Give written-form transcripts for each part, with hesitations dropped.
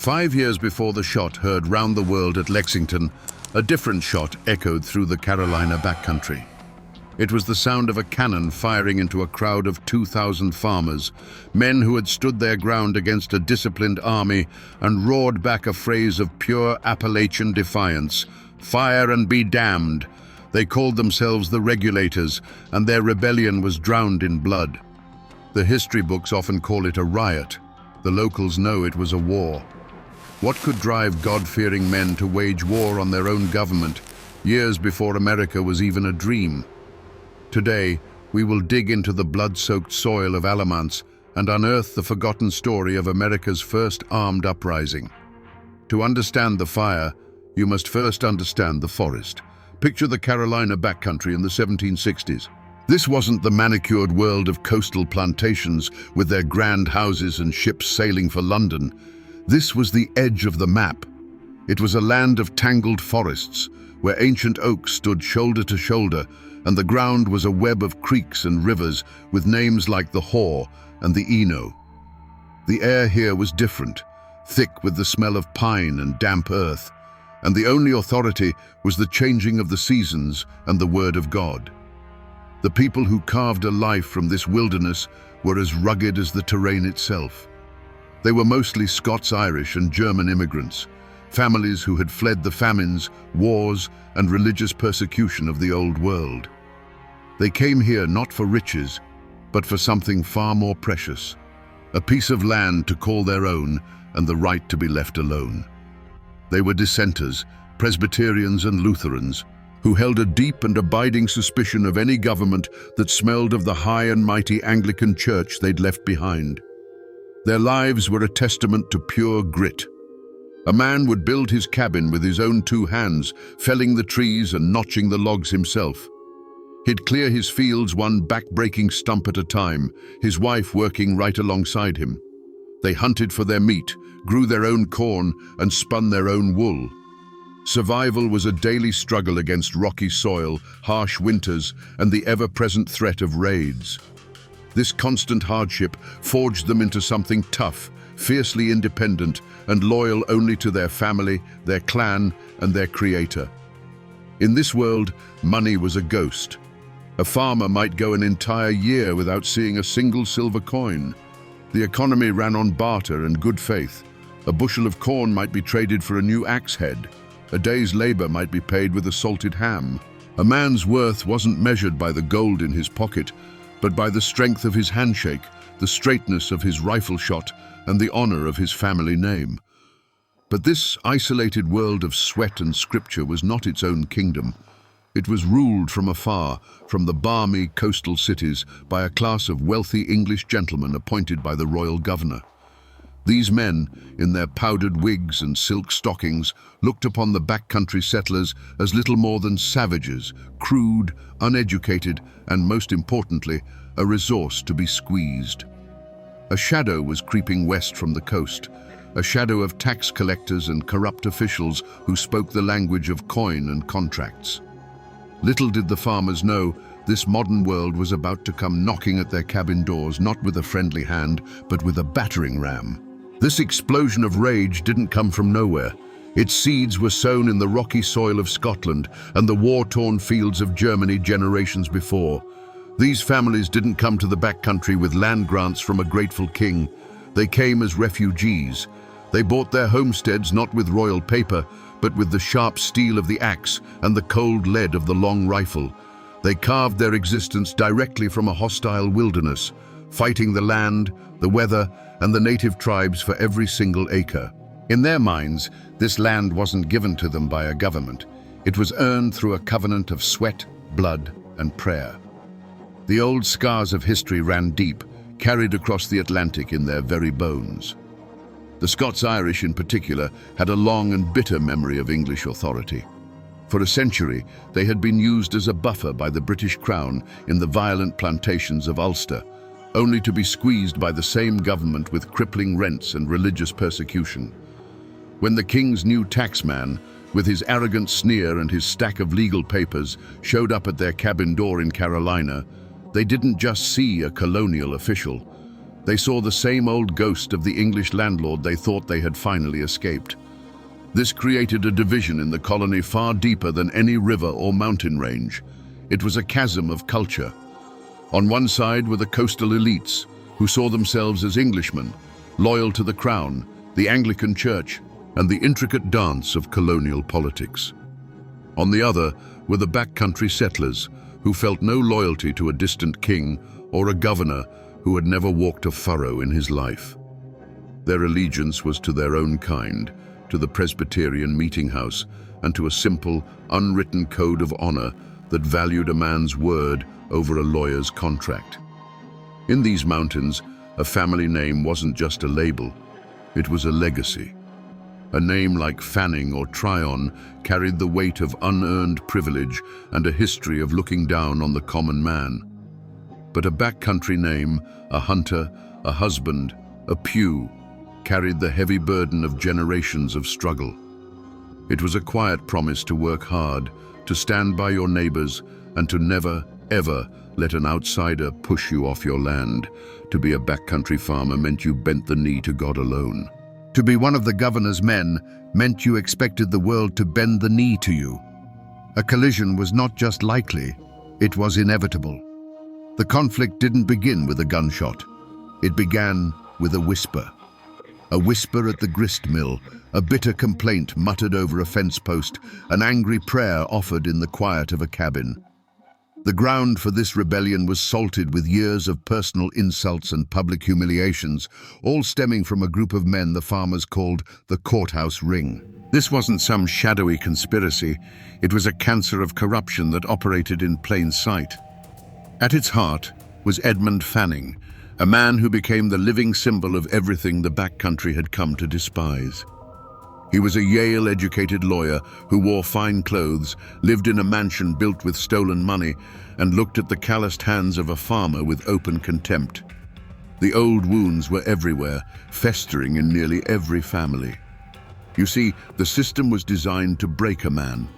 5 years before the shot heard round the world at Lexington, a different shot echoed through the Carolina backcountry. It was the sound of a cannon firing into a crowd of 2,000 farmers, men who had stood their ground against a disciplined army and roared back a phrase of pure Appalachian defiance: "Fire and be damned." They called themselves the Regulators, and their rebellion was drowned in blood. The history books often call it a riot. The locals know it was a war. What could drive God-fearing men to wage war on their own government, years before America was even a dream? Today, we will dig into the blood-soaked soil of Alamance and unearth the forgotten story of America's first armed uprising. To understand the fire, you must first understand the forest. Picture the Carolina backcountry in the 1760s. This wasn't the manicured world of coastal plantations with their grand houses and ships sailing for London. This was the edge of the map. It was a land of tangled forests, where ancient oaks stood shoulder to shoulder, and the ground was a web of creeks and rivers with names like the Haw and the Eno. The air here was different, thick with the smell of pine and damp earth, and the only authority was the changing of the seasons and the word of God. The people who carved a life from this wilderness were as rugged as the terrain itself. They were mostly Scots-Irish and German immigrants, families who had fled the famines, wars, and religious persecution of the Old World. They came here not for riches, but for something far more precious: a piece of land to call their own and the right to be left alone. They were dissenters, Presbyterians and Lutherans, who held a deep and abiding suspicion of any government that smelled of the high and mighty Anglican Church they'd left behind. Their lives were a testament to pure grit. A man would build his cabin with his own 2 hands, felling the trees and notching the logs himself. He'd clear his fields one back-breaking stump at a time, his wife working right alongside him. They hunted for their meat, grew their own corn, and spun their own wool. Survival was a daily struggle against rocky soil, harsh winters, and the ever-present threat of raids. This constant hardship forged them into something tough, fiercely independent, and loyal only to their family, their clan, and their creator. In this world, money was a ghost. A farmer might go an entire year without seeing a single silver coin. The economy ran on barter and good faith. A bushel of corn might be traded for a new axe head. A day's labor might be paid with a salted ham. A man's worth wasn't measured by the gold in his pocket, but by the strength of his handshake, the straightness of his rifle shot, and the honor of his family name. But this isolated world of sweat and scripture was not its own kingdom. It was ruled from afar, from the balmy coastal cities, by a class of wealthy English gentlemen appointed by the royal governor. These men, in their powdered wigs and silk stockings, looked upon the backcountry settlers as little more than savages, crude, uneducated, and most importantly, a resource to be squeezed. A shadow was creeping west from the coast, a shadow of tax collectors and corrupt officials who spoke the language of coin and contracts. Little did the farmers know, this modern world was about to come knocking at their cabin doors, not with a friendly hand, but with a battering ram. This explosion of rage didn't come from nowhere. Its seeds were sown in the rocky soil of Scotland and the war-torn fields of Germany generations before. These families didn't come to the backcountry with land grants from a grateful king. They came as refugees. They bought their homesteads not with royal paper, but with the sharp steel of the axe and the cold lead of the long rifle. They carved their existence directly from a hostile wilderness, fighting the land, the weather, and the native tribes for every single acre. In their minds, this land wasn't given to them by a government. It was earned through a covenant of sweat, blood, and prayer. The old scars of history ran deep, carried across the Atlantic in their very bones. The Scots-Irish in particular had a long and bitter memory of English authority. For a century, they had been used as a buffer by the British Crown in the violent plantations of Ulster, only to be squeezed by the same government with crippling rents and religious persecution. When the king's new taxman, with his arrogant sneer and his stack of legal papers, showed up at their cabin door in Carolina, they didn't just see a colonial official. They saw the same old ghost of the English landlord they thought they had finally escaped. This created a division in the colony far deeper than any river or mountain range. It was a chasm of culture. On one side were the coastal elites, who saw themselves as Englishmen, loyal to the crown, the Anglican Church, and the intricate dance of colonial politics. On the other were the backcountry settlers, who felt no loyalty to a distant king or a governor who had never walked a furrow in his life. Their allegiance was to their own kind, to the Presbyterian meeting house, and to a simple, unwritten code of honor that valued a man's word over a lawyer's contract. In these mountains, a family name wasn't just a label, it was a legacy. A name like Fanning or Tryon carried the weight of unearned privilege and a history of looking down on the common man. But a backcountry name, a hunter, a husband, a Pugh, carried the heavy burden of generations of struggle. It was a quiet promise to work hard, to stand by your neighbors, and to never, ever let an outsider push you off your land. To be a backcountry farmer meant you bent the knee to God alone. To be one of the governor's men meant you expected the world to bend the knee to you. A collision was not just likely, it was inevitable. The conflict didn't begin with a gunshot. It began with a whisper. A whisper at the grist mill, a bitter complaint muttered over a fence post, an angry prayer offered in the quiet of a cabin. The ground for this rebellion was salted with years of personal insults and public humiliations, all stemming from a group of men the farmers called the Courthouse Ring. This wasn't some shadowy conspiracy, it was a cancer of corruption that operated in plain sight. At its heart was Edmund Fanning, a man who became the living symbol of everything the backcountry had come to despise. He was a Yale-educated lawyer who wore fine clothes, lived in a mansion built with stolen money, and looked at the calloused hands of a farmer with open contempt. The old wounds were everywhere, festering in nearly every family. You see, the system was designed to break a man.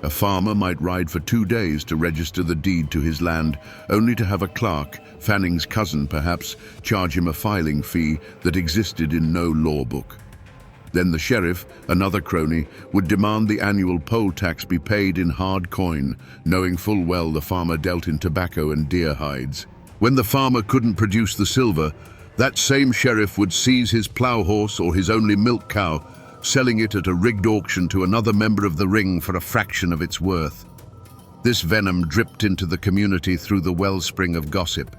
A farmer might ride for 2 days to register the deed to his land, only to have a clerk, Fanning's cousin perhaps, charge him a filing fee that existed in no law book. Then the sheriff, another crony, would demand the annual poll tax be paid in hard coin, knowing full well the farmer dealt in tobacco and deer hides. When the farmer couldn't produce the silver, that same sheriff would seize his plough horse or his only milk cow, selling it at a rigged auction to another member of the ring for a fraction of its worth. This venom dripped into the community through the wellspring of gossip.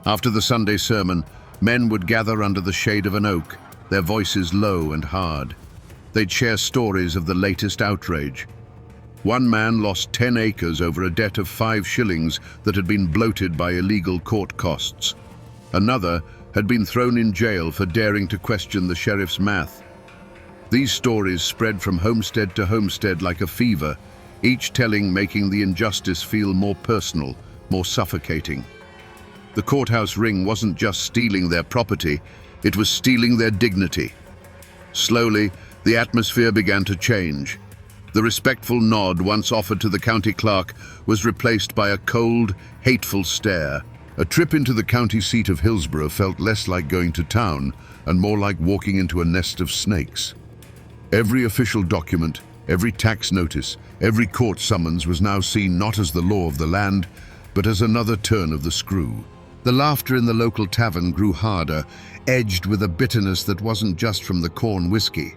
After the Sunday sermon, men would gather under the shade of an oak, their voices low and hard. They'd share stories of the latest outrage. One man lost 10 acres over a debt of 5 shillings that had been bloated by illegal court costs. Another had been thrown in jail for daring to question the sheriff's math. These stories spread from homestead to homestead like a fever, each telling making the injustice feel more personal, more suffocating. The Courthouse Ring wasn't just stealing their property, it was stealing their dignity. Slowly, the atmosphere began to change. The respectful nod once offered to the county clerk was replaced by a cold, hateful stare. A trip into the county seat of Hillsborough felt less like going to town and more like walking into a nest of snakes. Every official document, every tax notice, every court summons was now seen not as the law of the land, but as another turn of the screw. The laughter in the local tavern grew harder, edged with a bitterness that wasn't just from the corn whiskey.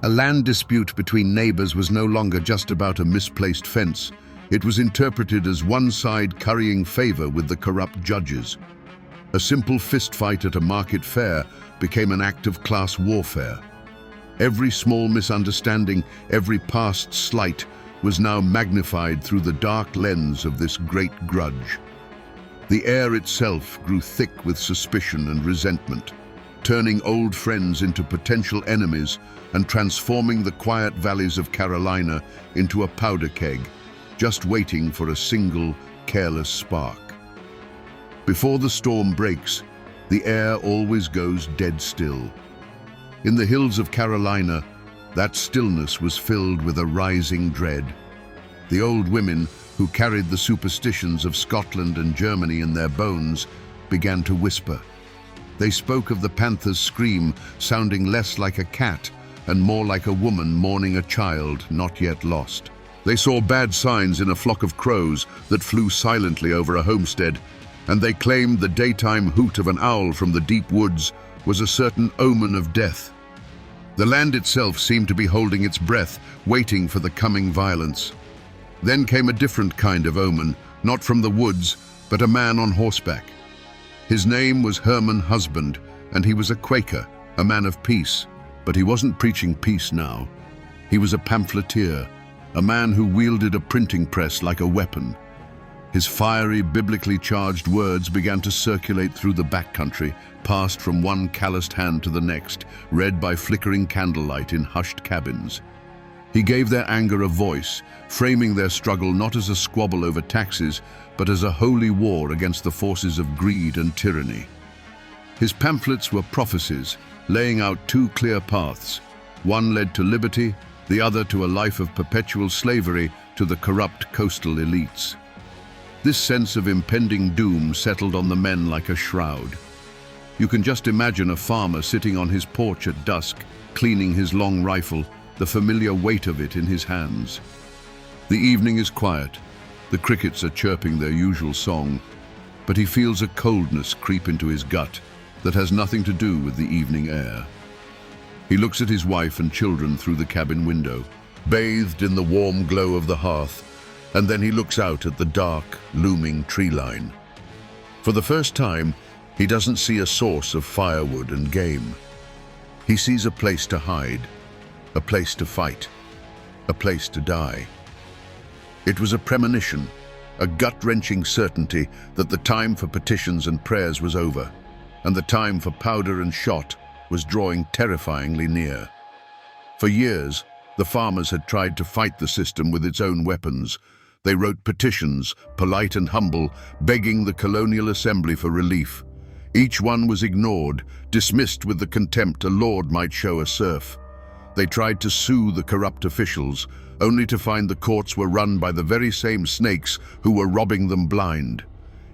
A land dispute between neighbors was no longer just about a misplaced fence. It was interpreted as one side currying favor with the corrupt judges. A simple fistfight at a market fair became an act of class warfare. Every small misunderstanding, every past slight, was now magnified through the dark lens of this great grudge. The air itself grew thick with suspicion and resentment, turning old friends into potential enemies and transforming the quiet valleys of Carolina into a powder keg, just waiting for a single, careless spark. Before the storm breaks, the air always goes dead still. In the hills of Carolina, that stillness was filled with a rising dread. The old women, who carried the superstitions of Scotland and Germany in their bones, began to whisper. They spoke of the panther's scream sounding less like a cat and more like a woman mourning a child not yet lost. They saw bad signs in a flock of crows that flew silently over a homestead, and they claimed the daytime hoot of an owl from the deep woods was a certain omen of death. The land itself seemed to be holding its breath, waiting for the coming violence. Then came a different kind of omen, not from the woods, but a man on horseback. His name was Herman Husband, and he was a Quaker, a man of peace. But he wasn't preaching peace now. He was a pamphleteer, a man who wielded a printing press like a weapon. His fiery, biblically charged words began to circulate through the backcountry, passed from one calloused hand to the next, read by flickering candlelight in hushed cabins. He gave their anger a voice, framing their struggle not as a squabble over taxes, but as a holy war against the forces of greed and tyranny. His pamphlets were prophecies, laying out two clear paths. One led to liberty, the other to a life of perpetual slavery to the corrupt coastal elites. This sense of impending doom settled on the men like a shroud. You can just imagine a farmer sitting on his porch at dusk, cleaning his long rifle, the familiar weight of it in his hands. The evening is quiet. The crickets are chirping their usual song, but he feels a coldness creep into his gut that has nothing to do with the evening air. He looks at his wife and children through the cabin window, bathed in the warm glow of the hearth, and then he looks out at the dark, looming tree line. For the first time, he doesn't see a source of firewood and game. He sees a place to hide, a place to fight, a place to die. It was a premonition, a gut-wrenching certainty that the time for petitions and prayers was over, and the time for powder and shot was drawing terrifyingly near. For years, the farmers had tried to fight the system with its own weapons. They wrote petitions, polite and humble, begging the colonial assembly for relief. Each one was ignored, dismissed with the contempt a lord might show a serf. They tried to sue the corrupt officials, only to find the courts were run by the very same snakes who were robbing them blind.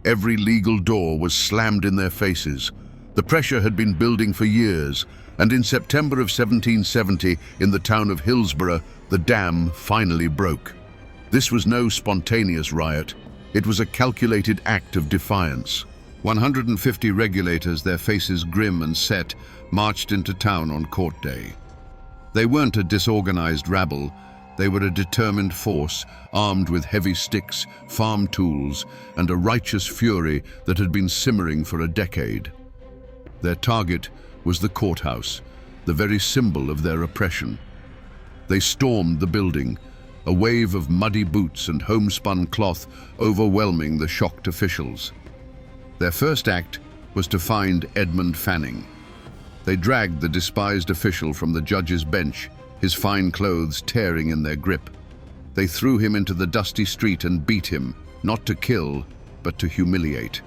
Every legal door was slammed in their faces. The pressure had been building for years, and in September of 1770, in the town of Hillsborough, the dam finally broke. This was no spontaneous riot. It was a calculated act of defiance. 150 regulators, their faces grim and set, marched into town on court day. They weren't a disorganized rabble. They were a determined force, armed with heavy sticks, farm tools, and a righteous fury that had been simmering for a decade. Their target was the courthouse, the very symbol of their oppression. They stormed the building, a wave of muddy boots and homespun cloth overwhelming the shocked officials. Their first act was to find Edmund Fanning. They dragged the despised official from the judge's bench, his fine clothes tearing in their grip. They threw him into the dusty street and beat him, not to kill, but to humiliate.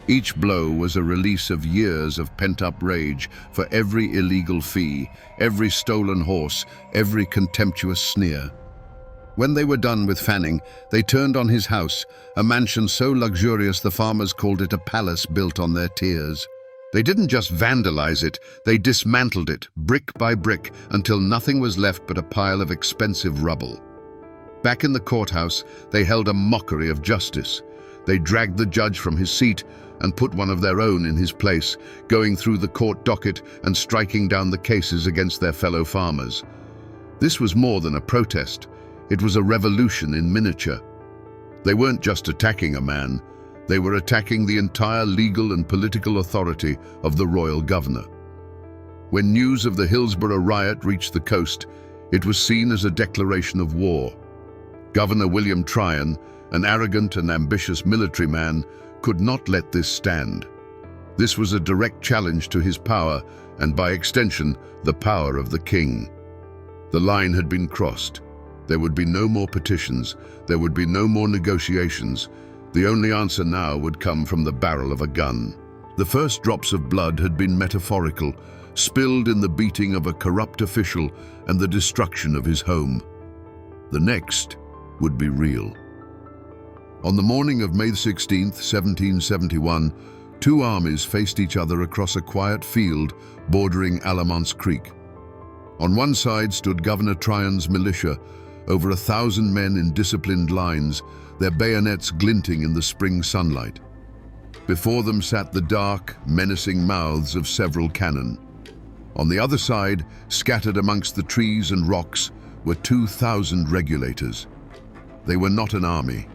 Each blow was a release of years of pent-up rage for every illegal fee, every stolen horse, every contemptuous sneer. When they were done with Fanning, they turned on his house, a mansion so luxurious the farmers called it a palace built on their tears. They didn't just vandalize it, they dismantled it, brick by brick, until nothing was left but a pile of expensive rubble. Back in the courthouse, they held a mockery of justice. They dragged the judge from his seat and put one of their own in his place, going through the court docket and striking down the cases against their fellow farmers. This was more than a protest. It was a revolution in miniature. They weren't just attacking a man. They were attacking the entire legal and political authority of the royal governor. When news of the Hillsborough riot reached the coast, it was seen as a declaration of war. Governor William Tryon, an arrogant and ambitious military man, could not let this stand. This was a direct challenge to his power and, by extension, the power of the king. The line had been crossed. There would be no more petitions. There would be no more negotiations. The only answer now would come from the barrel of a gun. The first drops of blood had been metaphorical, spilled in the beating of a corrupt official and the destruction of his home. The next would be real. On the morning of May 16, 1771, Two armies faced each other across a quiet field bordering Alamance Creek. On one side stood Governor Tryon's militia, over 1,000 men in disciplined lines, their bayonets glinting in the spring sunlight. Before them sat the dark, menacing mouths of several cannon. On the other side, scattered amongst the trees and rocks, were 2,000 regulators. They were not an army.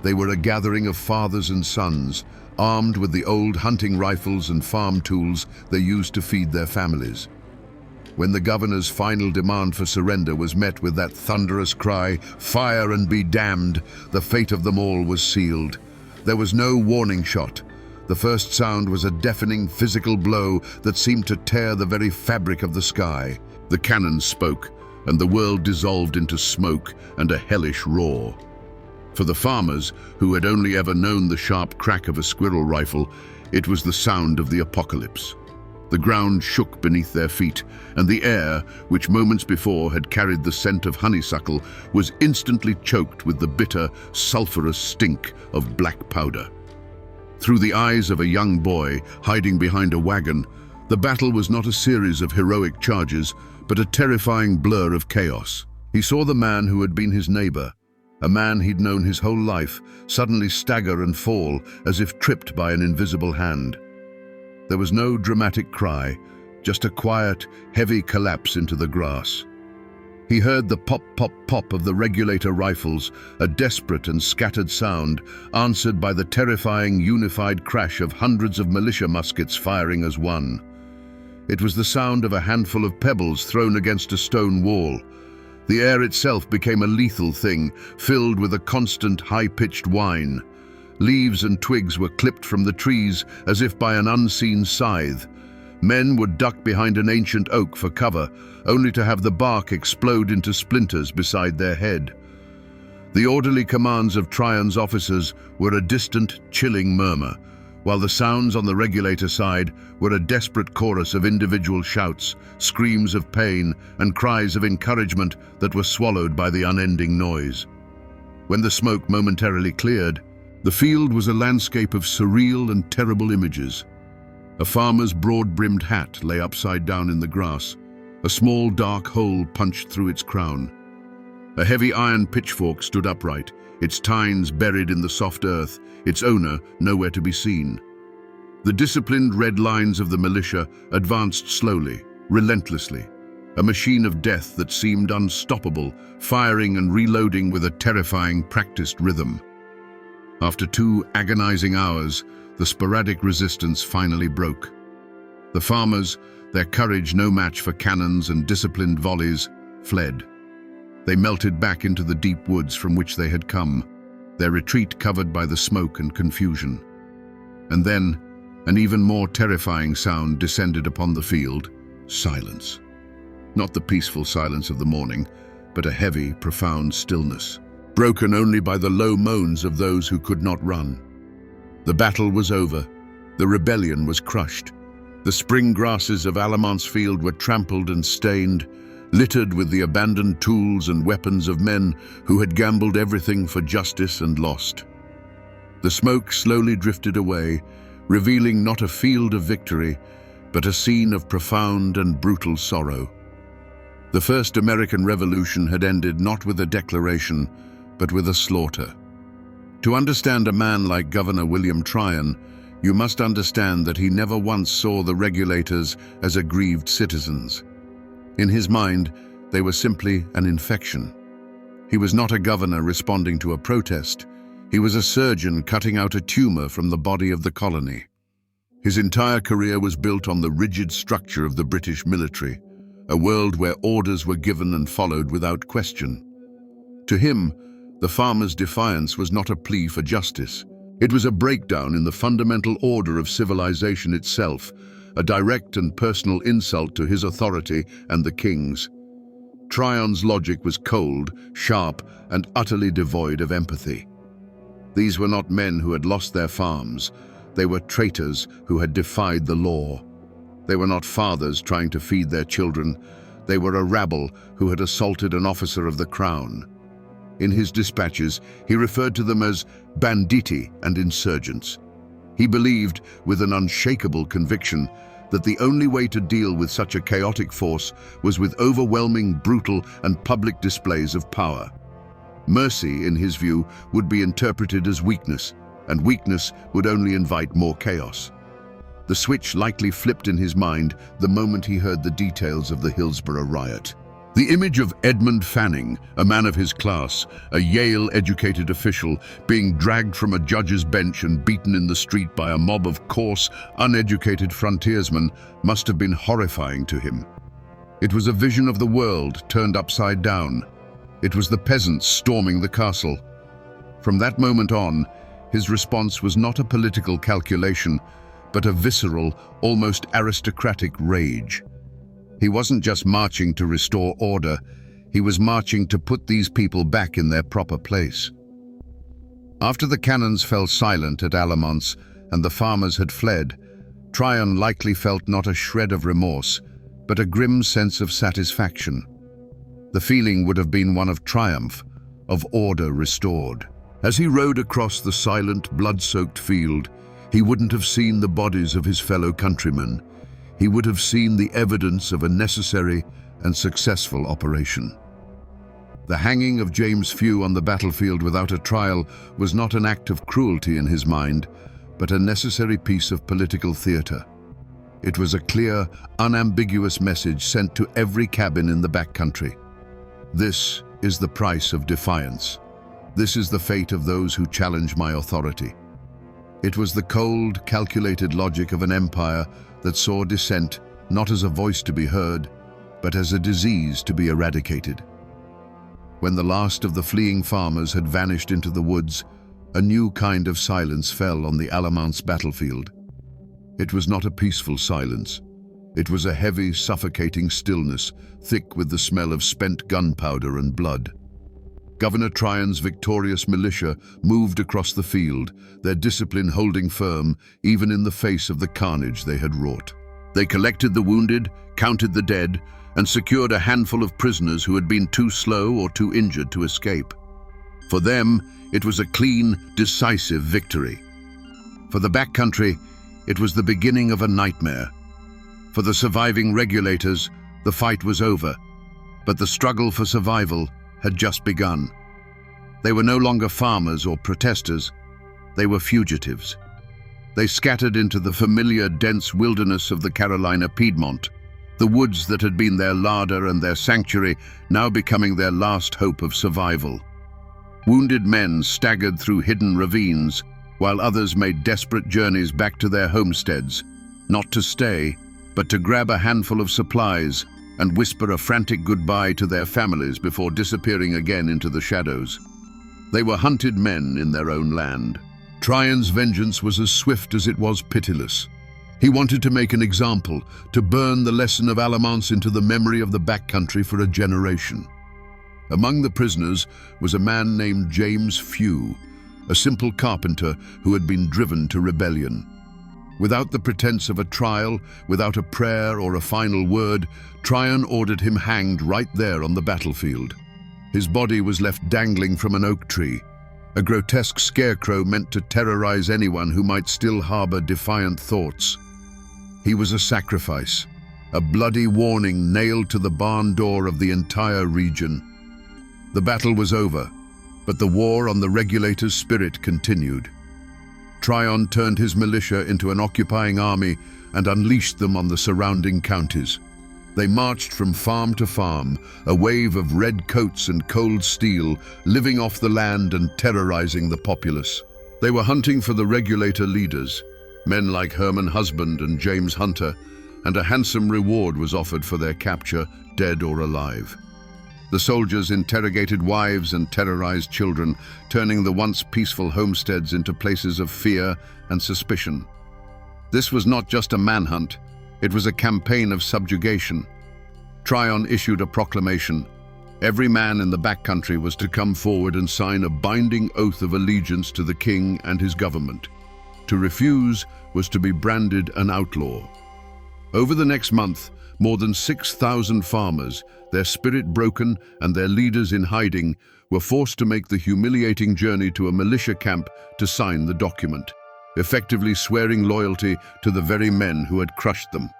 They were a gathering of fathers and sons, armed with the old hunting rifles and farm tools they used to feed their families. When the governor's final demand for surrender was met with that thunderous cry, "Fire and be damned," the fate of them all was sealed. There was no warning shot. The first sound was a deafening physical blow that seemed to tear the very fabric of the sky. The cannon spoke, and the world dissolved into smoke and a hellish roar. For the farmers, who had only ever known the sharp crack of a squirrel rifle, it was the sound of the apocalypse. The ground shook beneath their feet, and the air, which moments before had carried the scent of honeysuckle, was instantly choked with the bitter, sulphurous stink of black powder. Through the eyes of a young boy hiding behind a wagon, the battle was not a series of heroic charges, but a terrifying blur of chaos. He saw the man who had been his neighbor, a man he'd known his whole life, suddenly stagger and fall as if tripped by an invisible hand. There was no dramatic cry, just a quiet, heavy collapse into the grass. He heard the pop, pop, pop of the regulator rifles, a desperate and scattered sound, answered by the terrifying, unified crash of hundreds of militia muskets firing as one. It was the sound of a handful of pebbles thrown against a stone wall. The air itself became a lethal thing, filled with a constant, high-pitched whine. Leaves and twigs were clipped from the trees as if by an unseen scythe. Men would duck behind an ancient oak for cover, only to have the bark explode into splinters beside their head. The orderly commands of Tryon's officers were a distant, chilling murmur, while the sounds on the regulator side were a desperate chorus of individual shouts, screams of pain, and cries of encouragement that were swallowed by the unending noise. When the smoke momentarily cleared, the field was a landscape of surreal and terrible images. A farmer's broad-brimmed hat lay upside down in the grass, a small dark hole punched through its crown. A heavy iron pitchfork stood upright, its tines buried in the soft earth, its owner nowhere to be seen. The disciplined red lines of the militia advanced slowly, relentlessly, a machine of death that seemed unstoppable, firing and reloading with a terrifying, practiced rhythm. After 2 agonizing hours, the sporadic resistance finally broke. The farmers, their courage no match for cannons and disciplined volleys, fled. They melted back into the deep woods from which they had come, their retreat covered by the smoke and confusion. And then, an even more terrifying sound descended upon the field: silence. Not the peaceful silence of the morning, but a heavy, profound stillness, broken only by the low moans of those who could not run. The battle was over. The rebellion was crushed. The spring grasses of Alamance Field were trampled and stained, littered with the abandoned tools and weapons of men who had gambled everything for justice and lost. The smoke slowly drifted away, revealing not a field of victory, but a scene of profound and brutal sorrow. The first American Revolution had ended not with a declaration, but with a slaughter. To understand a man like Governor William Tryon, you must understand that he never once saw the regulators as aggrieved citizens. In his mind, they were simply an infection. He was not a governor responding to a protest. He was a surgeon cutting out a tumor from the body of the colony. His entire career was built on the rigid structure of the British military, a world where orders were given and followed without question. To him, the farmer's defiance was not a plea for justice. It was a breakdown in the fundamental order of civilization itself, a direct and personal insult to his authority and the king's. Tryon's logic was cold, sharp, and utterly devoid of empathy. These were not men who had lost their farms. They were traitors who had defied the law. They were not fathers trying to feed their children. They were a rabble who had assaulted an officer of the crown. In his dispatches, he referred to them as banditti and insurgents. He believed, with an unshakable conviction, that the only way to deal with such a chaotic force was with overwhelming, brutal, and public displays of power. Mercy, in his view, would be interpreted as weakness, and weakness would only invite more chaos. The switch likely flipped in his mind the moment he heard the details of the Hillsborough riot. The image of Edmund Fanning, a man of his class, a Yale-educated official, being dragged from a judge's bench and beaten in the street by a mob of coarse, uneducated frontiersmen must have been horrifying to him. It was a vision of the world turned upside down. It was the peasants storming the castle. From that moment on, his response was not a political calculation, but a visceral, almost aristocratic rage. He wasn't just marching to restore order, he was marching to put these people back in their proper place. After the cannons fell silent at Alamance and the farmers had fled, Tryon likely felt not a shred of remorse, but a grim sense of satisfaction. The feeling would have been one of triumph, of order restored. As he rode across the silent, blood-soaked field, he wouldn't have seen the bodies of his fellow countrymen. He would have seen the evidence of a necessary and successful operation. The hanging of James Few on the battlefield without a trial was not an act of cruelty in his mind, but a necessary piece of political theatre. It was a clear, unambiguous message sent to every cabin in the backcountry. This is the price of defiance. This is the fate of those who challenge my authority. It was the cold, calculated logic of an empire that saw dissent not as a voice to be heard, but as a disease to be eradicated. When the last of the fleeing farmers had vanished into the woods, a new kind of silence fell on the Alamance battlefield. It was not a peaceful silence. It was a heavy, suffocating stillness, thick with the smell of spent gunpowder and blood. Governor Tryon's victorious militia moved across the field, their discipline holding firm even in the face of the carnage they had wrought. They collected the wounded, counted the dead, and secured a handful of prisoners who had been too slow or too injured to escape. For them, it was a clean, decisive victory. For the backcountry, it was the beginning of a nightmare. For the surviving regulators, the fight was over, but the struggle for survival had just begun. They were no longer farmers or protesters, they were fugitives. They scattered into the familiar dense wilderness of the Carolina Piedmont, the woods that had been their larder and their sanctuary now becoming their last hope of survival. Wounded men staggered through hidden ravines, while others made desperate journeys back to their homesteads, not to stay, but to grab a handful of supplies and whisper a frantic goodbye to their families before disappearing again into the shadows. They were hunted men in their own land. Tryon's vengeance was as swift as it was pitiless. He wanted to make an example, to burn the lesson of Alamance into the memory of the backcountry for a generation. Among the prisoners was a man named James Few, a simple carpenter who had been driven to rebellion. Without the pretense of a trial, without a prayer or a final word, Tryon ordered him hanged right there on the battlefield. His body was left dangling from an oak tree, a grotesque scarecrow meant to terrorize anyone who might still harbor defiant thoughts. He was a sacrifice, a bloody warning nailed to the barn door of the entire region. The battle was over, but the war on the regulator's spirit continued. Tryon turned his militia into an occupying army and unleashed them on the surrounding counties. They marched from farm to farm, a wave of red coats and cold steel, living off the land and terrorizing the populace. They were hunting for the regulator leaders, men like Herman Husband and James Hunter, and a handsome reward was offered for their capture, dead or alive. The soldiers interrogated wives and terrorized children, turning the once peaceful homesteads into places of fear and suspicion. This was not just a manhunt, it was a campaign of subjugation. Tryon issued a proclamation. Every man in the backcountry was to come forward and sign a binding oath of allegiance to the king and his government. To refuse was to be branded an outlaw. Over the next month, more than 6,000 farmers, their spirit broken and their leaders in hiding, were forced to make the humiliating journey to a militia camp to sign the document. effectively swearing loyalty to the very men who had crushed them.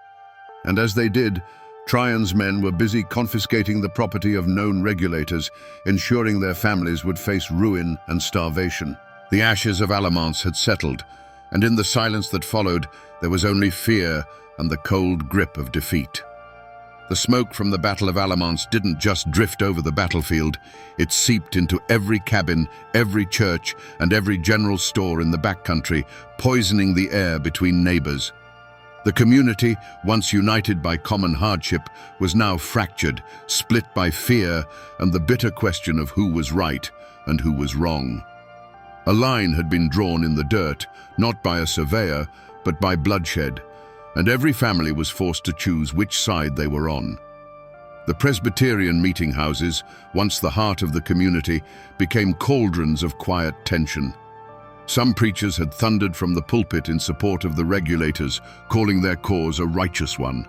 And as they did, Trajan's men were busy confiscating the property of known regulators, ensuring their families would face ruin and starvation. The ashes of Alamance had settled, and in the silence that followed, there was only fear and the cold grip of defeat. The smoke from the Battle of Alamance didn't just drift over the battlefield, it seeped into every cabin, every church, and every general store in the backcountry, poisoning the air between neighbors. The community, once united by common hardship, was now fractured, split by fear and the bitter question of who was right and who was wrong. A line had been drawn in the dirt, not by a surveyor, but by bloodshed, and every family was forced to choose which side they were on. The Presbyterian meeting houses, once the heart of the community, became cauldrons of quiet tension. Some preachers had thundered from the pulpit in support of the regulators, calling their cause a righteous one.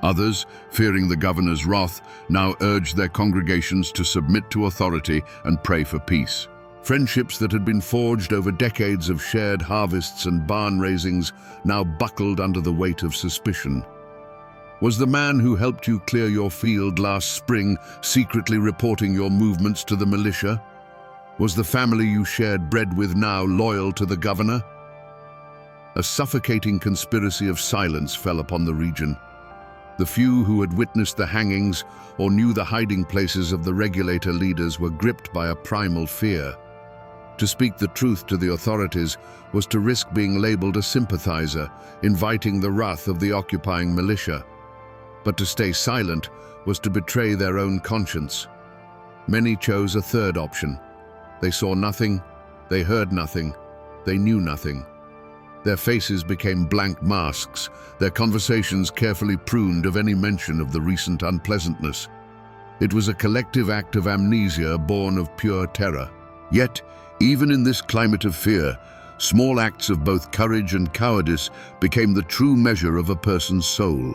Others, fearing the governor's wrath, now urged their congregations to submit to authority and pray for peace. Friendships that had been forged over decades of shared harvests and barn raisings now buckled under the weight of suspicion. Was the man who helped you clear your field last spring secretly reporting your movements to the militia? Was the family you shared bread with now loyal to the governor? A suffocating conspiracy of silence fell upon the region. The few who had witnessed the hangings or knew the hiding places of the regulator leaders were gripped by a primal fear. To speak the truth to the authorities was to risk being labeled a sympathizer, inviting the wrath of the occupying militia. But to stay silent was to betray their own conscience. Many chose a third option. They saw nothing, they heard nothing, they knew nothing. Their faces became blank masks, their conversations carefully pruned of any mention of the recent unpleasantness. It was a collective act of amnesia born of pure terror. Yet, even in this climate of fear, small acts of both courage and cowardice became the true measure of a person's soul.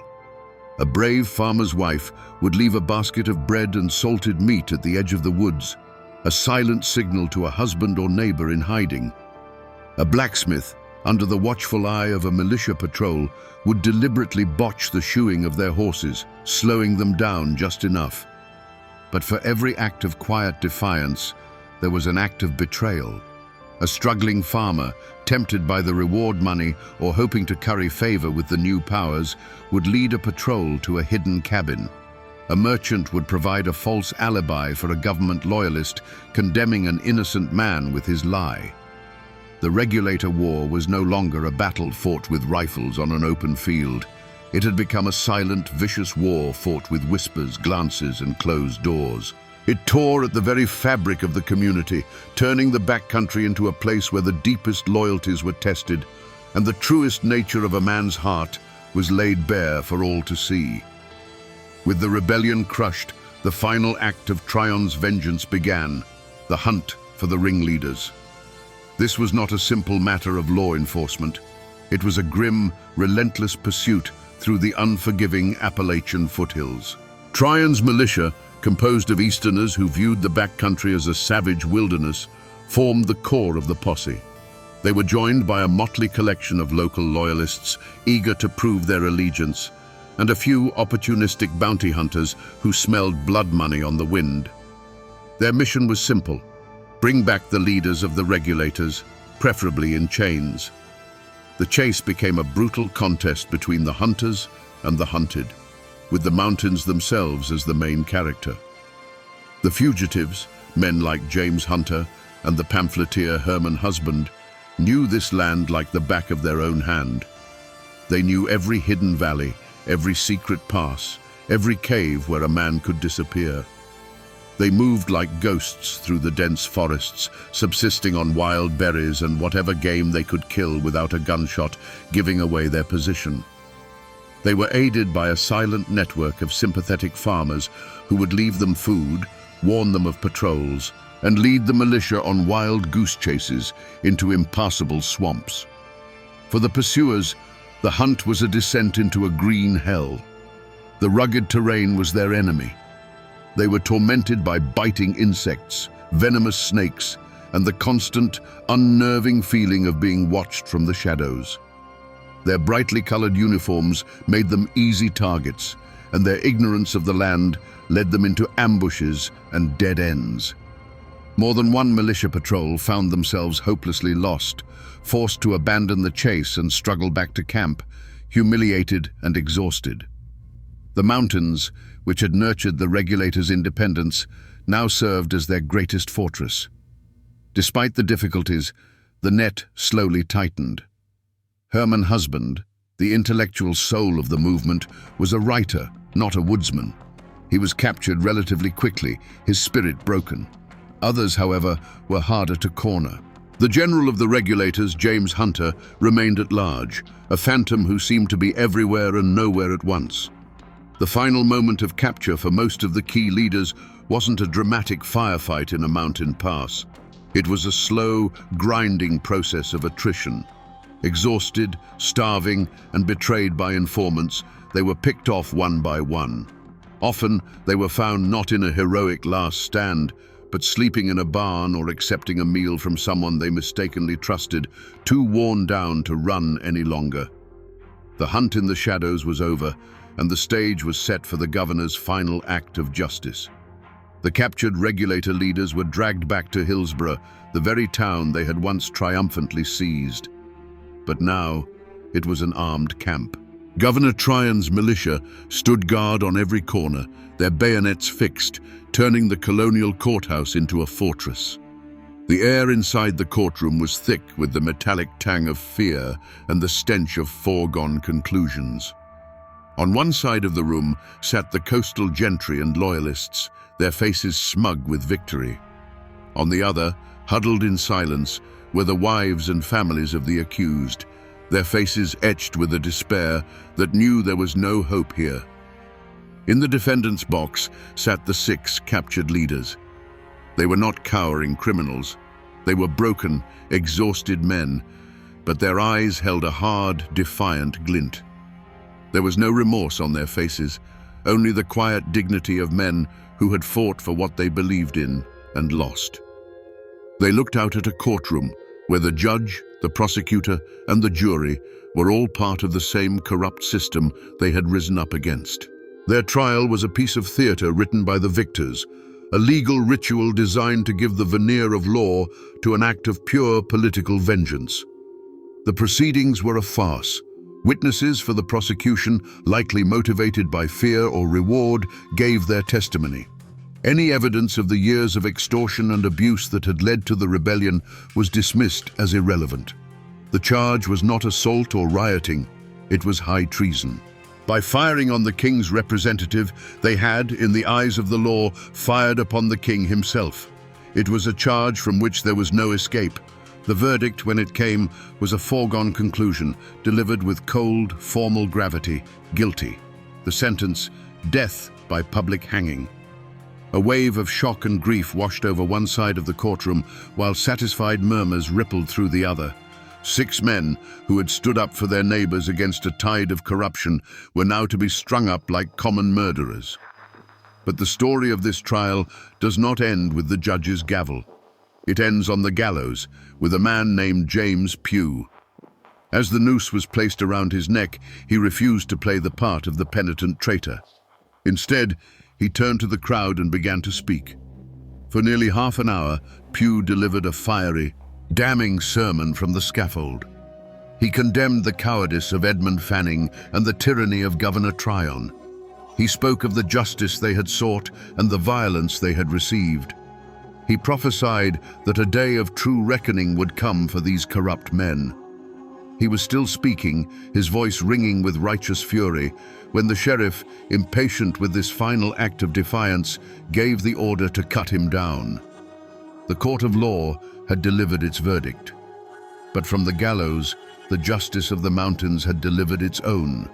A brave farmer's wife would leave a basket of bread and salted meat at the edge of the woods, a silent signal to a husband or neighbor in hiding. A blacksmith, under the watchful eye of a militia patrol, would deliberately botch the shoeing of their horses, slowing them down just enough. But for every act of quiet defiance, there was an act of betrayal. A struggling farmer, tempted by the reward money or hoping to curry favor with the new powers, would lead a patrol to a hidden cabin. A merchant would provide a false alibi for a government loyalist, condemning an innocent man with his lie. The regulator war was no longer a battle fought with rifles on an open field. It had become a silent, vicious war fought with whispers, glances, and closed doors. It tore at the very fabric of the community, turning the backcountry into a place where the deepest loyalties were tested, and the truest nature of a man's heart was laid bare for all to see. With the rebellion crushed, the final act of Trajan's vengeance began, the hunt for the ringleaders. This was not a simple matter of law enforcement. It was a grim, relentless pursuit through the unforgiving Appalachian foothills. Trajan's militia, composed of Easterners who viewed the backcountry as a savage wilderness, formed the core of the posse. They were joined by a motley collection of local loyalists eager to prove their allegiance, and a few opportunistic bounty hunters who smelled blood money on the wind. Their mission was simple: bring back the leaders of the regulators, preferably in chains. The chase became a brutal contest between the hunters and the hunted, with the mountains themselves as the main character. The fugitives, men like James Hunter and the pamphleteer Herman Husband, knew this land like the back of their own hand. They knew every hidden valley, every secret pass, every cave where a man could disappear. They moved like ghosts through the dense forests, subsisting on wild berries and whatever game they could kill without a gunshot giving away their position. They were aided by a silent network of sympathetic farmers who would leave them food, warn them of patrols, and lead the militia on wild goose chases into impassable swamps. For the pursuers, the hunt was a descent into a green hell. The rugged terrain was their enemy. They were tormented by biting insects, venomous snakes, and the constant, unnerving feeling of being watched from the shadows. Their brightly colored uniforms made them easy targets, and their ignorance of the land led them into ambushes and dead ends. More than one militia patrol found themselves hopelessly lost, forced to abandon the chase and struggle back to camp, humiliated and exhausted. The mountains, which had nurtured the regulators' independence, now served as their greatest fortress. Despite the difficulties, the net slowly tightened. Herman Husband, the intellectual soul of the movement, was a writer, not a woodsman. He was captured relatively quickly, his spirit broken. Others, however, were harder to corner. The general of the regulators, James Hunter, remained at large, a phantom who seemed to be everywhere and nowhere at once. The final moment of capture for most of the key leaders wasn't a dramatic firefight in a mountain pass. It was a slow, grinding process of attrition. Exhausted, starving, and betrayed by informants, they were picked off one by one. Often, they were found not in a heroic last stand, but sleeping in a barn or accepting a meal from someone they mistakenly trusted, too worn down to run any longer. The hunt in the shadows was over, and the stage was set for the governor's final act of justice. The captured regulator leaders were dragged back to Hillsborough, the very town they had once triumphantly seized. But now, it was an armed camp. Governor Tryon's militia stood guard on every corner, their bayonets fixed, turning the colonial courthouse into a fortress. The air inside the courtroom was thick with the metallic tang of fear and the stench of foregone conclusions. On one side of the room sat the coastal gentry and loyalists, their faces smug with victory. On the other, huddled in silence, were the wives and families of the accused, their faces etched with a despair that knew there was no hope here. In the defendant's box sat the 6 captured leaders. They were not cowering criminals. They were broken, exhausted men, but their eyes held a hard, defiant glint. There was no remorse on their faces, only the quiet dignity of men who had fought for what they believed in and lost. They looked out at a courtroom where the judge, the prosecutor, and the jury were all part of the same corrupt system they had risen up against. Their trial was a piece of theater written by the victors, a legal ritual designed to give the veneer of law to an act of pure political vengeance. The proceedings were a farce. Witnesses for the prosecution, likely motivated by fear or reward, gave their testimony. Any evidence of the years of extortion and abuse that had led to the rebellion was dismissed as irrelevant. The charge was not assault or rioting, it was high treason. By firing on the king's representative, they had, in the eyes of the law, fired upon the king himself. It was a charge from which there was no escape. The verdict, when it came, was a foregone conclusion, delivered with cold, formal gravity: guilty. The sentence: death by public hanging. A wave of shock and grief washed over one side of the courtroom, while satisfied murmurs rippled through the other. 6 men, who had stood up for their neighbors against a tide of corruption, were now to be strung up like common murderers. But the story of this trial does not end with the judge's gavel. It ends on the gallows, with a man named James Pugh. As the noose was placed around his neck, he refused to play the part of the penitent traitor. Instead, he turned to the crowd and began to speak. For nearly half an hour, Pugh delivered a fiery, damning sermon from the scaffold. He condemned the cowardice of Edmund Fanning and the tyranny of Governor Tryon. He spoke of the justice they had sought and the violence they had received. He prophesied that a day of true reckoning would come for these corrupt men. He was still speaking, his voice ringing with righteous fury, when the sheriff, impatient with this final act of defiance, gave the order to cut him down. The court of law had delivered its verdict. But from the gallows, the justice of the mountains had delivered its own.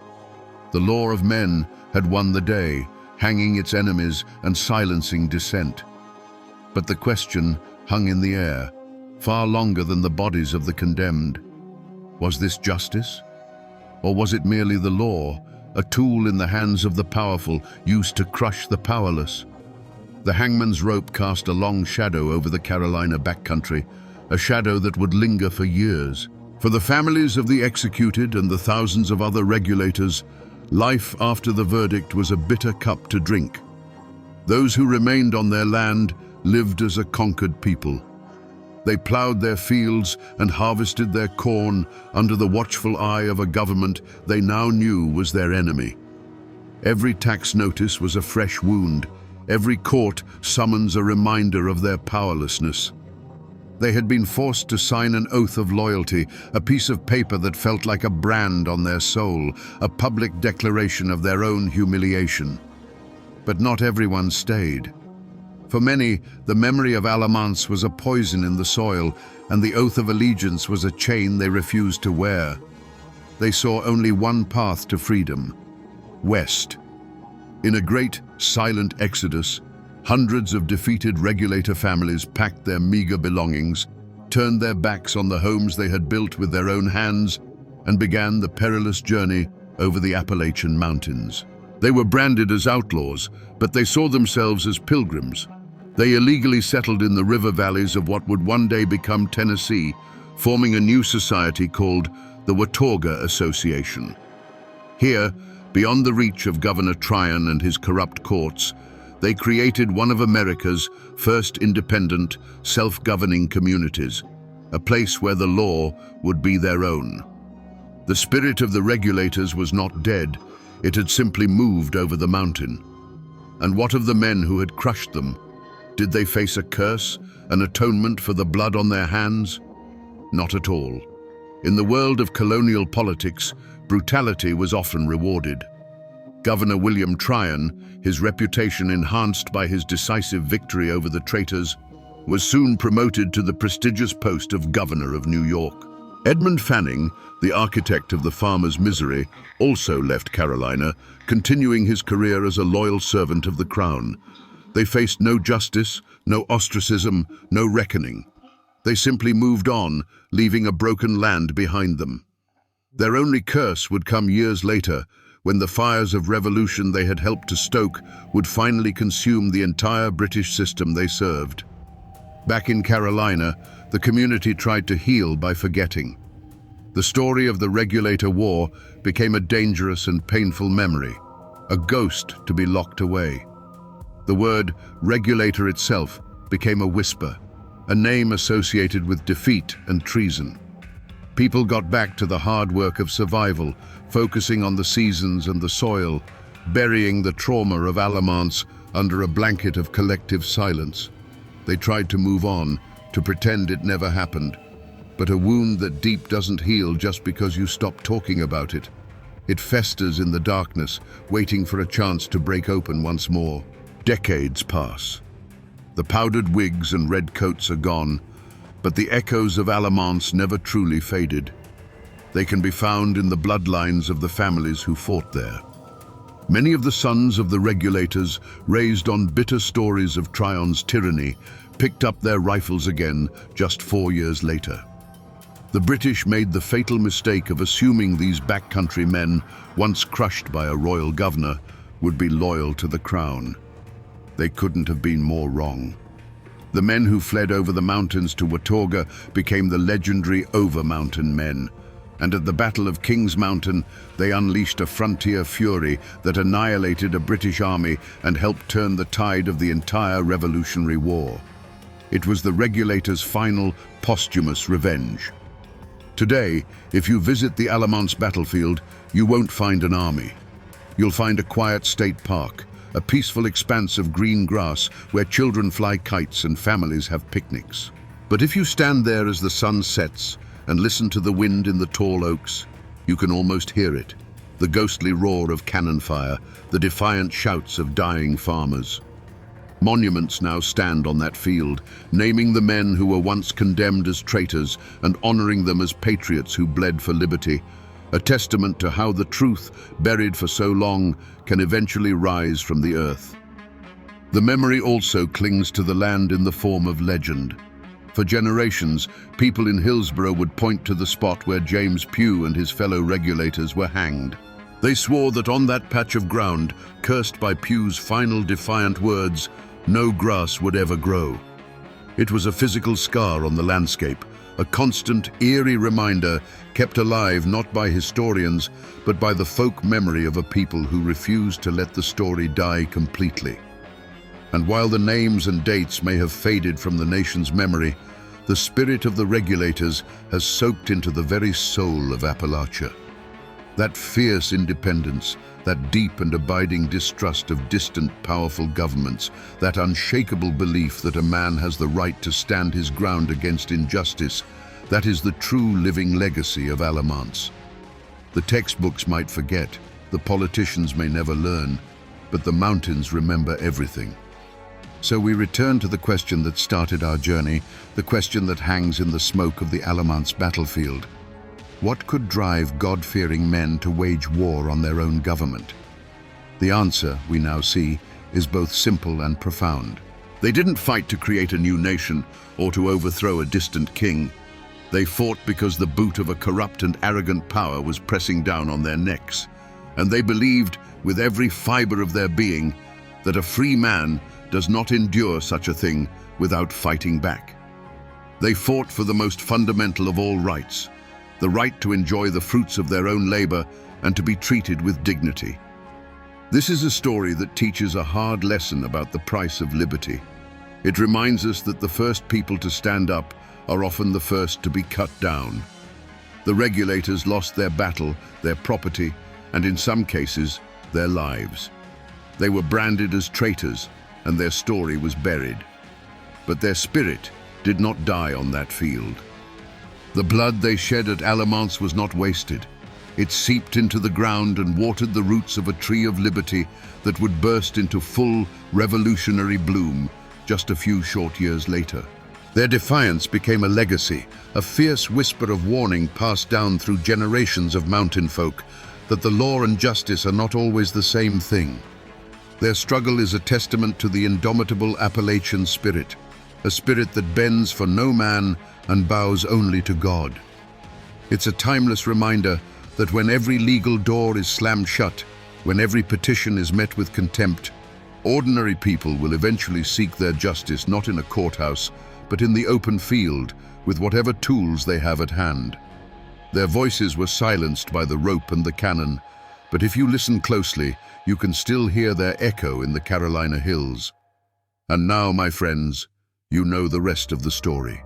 The law of men had won the day, hanging its enemies and silencing dissent. But the question hung in the air, far longer than the bodies of the condemned. Was this justice? Or was it merely the law, a tool in the hands of the powerful, used to crush the powerless? The hangman's rope cast a long shadow over the Carolina backcountry, a shadow that would linger for years. For the families of the executed and the thousands of other regulators, life after the verdict was a bitter cup to drink. Those who remained on their land lived as a conquered people. They plowed their fields and harvested their corn under the watchful eye of a government they now knew was their enemy. Every tax notice was a fresh wound, every court summons a reminder of their powerlessness. They had been forced to sign an oath of loyalty, a piece of paper that felt like a brand on their soul, a public declaration of their own humiliation. But not everyone stayed. For many, the memory of Alamance was a poison in the soil, and the oath of allegiance was a chain they refused to wear. They saw only one path to freedom: west. In a great, silent exodus, hundreds of defeated regulator families packed their meager belongings, turned their backs on the homes they had built with their own hands, and began the perilous journey over the Appalachian mountains. They were branded as outlaws, but they saw themselves as pilgrims. They illegally settled in the river valleys of what would one day become Tennessee, forming a new society called the Watauga Association. Here, beyond the reach of Governor Tryon and his corrupt courts, they created one of America's first independent, self-governing communities, a place where the law would be their own. The spirit of the regulators was not dead, it had simply moved over the mountain. And what of the men who had crushed them? Did they face a curse, an atonement for the blood on their hands? Not at all. In the world of colonial politics, brutality was often rewarded. Governor William Tryon, his reputation enhanced by his decisive victory over the traitors, was soon promoted to the prestigious post of Governor of New York. Edmund Fanning, the architect of the farmer's misery, also left Carolina, continuing his career as a loyal servant of the crown. They faced no justice, no ostracism, no reckoning. They simply moved on, leaving a broken land behind them. Their only curse would come years later, when the fires of revolution they had helped to stoke would finally consume the entire British system they served. Back in Carolina, the community tried to heal by forgetting. The story of the Regulator War became a dangerous and painful memory, a ghost to be locked away. The word regulator itself became a whisper, a name associated with defeat and treason. People got back to the hard work of survival, focusing on the seasons and the soil, burying the trauma of Alamance under a blanket of collective silence. They tried to move on, to pretend it never happened. But a wound that deep doesn't heal just because you stop talking about it. It festers in the darkness, waiting for a chance to break open once more. Decades pass. The powdered wigs and red coats are gone, but the echoes of Alamance never truly faded. They can be found in the bloodlines of the families who fought there. Many of the sons of the regulators, raised on bitter stories of Tryon's tyranny, picked up their rifles again just 4 years later. The British made the fatal mistake of assuming these backcountry men, once crushed by a royal governor, would be loyal to the crown. They couldn't have been more wrong. The men who fled over the mountains to Watauga became the legendary Over-Mountain Men, and at the Battle of Kings Mountain, they unleashed a frontier fury that annihilated a British army and helped turn the tide of the entire Revolutionary War. It was the regulators' final, posthumous revenge. Today, if you visit the Alamance battlefield, you won't find an army. You'll find a quiet state park, a peaceful expanse of green grass where children fly kites and families have picnics. But if you stand there as the sun sets and listen to the wind in the tall oaks, you can almost hear it, the ghostly roar of cannon fire, the defiant shouts of dying farmers. Monuments now stand on that field, naming the men who were once condemned as traitors and honoring them as patriots who bled for liberty, a testament to how the truth, buried for so long, can eventually rise from the earth. The memory also clings to the land in the form of legend. For generations, people in Hillsborough would point to the spot where James Pugh and his fellow regulators were hanged. They swore that on that patch of ground, cursed by Pugh's final defiant words, no grass would ever grow. It was a physical scar on the landscape, a constant, eerie reminder kept alive not by historians, but by the folk memory of a people who refused to let the story die completely. And while the names and dates may have faded from the nation's memory, the spirit of the regulators has soaked into the very soul of Appalachia. That fierce independence, that deep and abiding distrust of distant, powerful governments, that unshakable belief that a man has the right to stand his ground against injustice, that is the true living legacy of Alamance. The textbooks might forget, the politicians may never learn, but the mountains remember everything. So we return to the question that started our journey, the question that hangs in the smoke of the Alamance battlefield. What could drive God-fearing men to wage war on their own government? The answer, we now see, is both simple and profound. They didn't fight to create a new nation or to overthrow a distant king. They fought because the boot of a corrupt and arrogant power was pressing down on their necks. And they believed, with every fiber of their being, that a free man does not endure such a thing without fighting back. They fought for the most fundamental of all rights, the right to enjoy the fruits of their own labor and to be treated with dignity. This is a story that teaches a hard lesson about the price of liberty. It reminds us that the first people to stand up are often the first to be cut down. The regulators lost their battle, their property, and in some cases, their lives. They were branded as traitors, and their story was buried. But their spirit did not die on that field. The blood they shed at Alamance was not wasted. It seeped into the ground and watered the roots of a tree of liberty that would burst into full, revolutionary bloom just a few short years later. Their defiance became a legacy, a fierce whisper of warning passed down through generations of mountain folk that the law and justice are not always the same thing. Their struggle is a testament to the indomitable Appalachian spirit, a spirit that bends for no man and bows only to God. It's a timeless reminder that when every legal door is slammed shut, when every petition is met with contempt, ordinary people will eventually seek their justice not in a courthouse, but in the open field with whatever tools they have at hand. Their voices were silenced by the rope and the cannon, but if you listen closely, you can still hear their echo in the Carolina hills. And now, my friends, you know the rest of the story.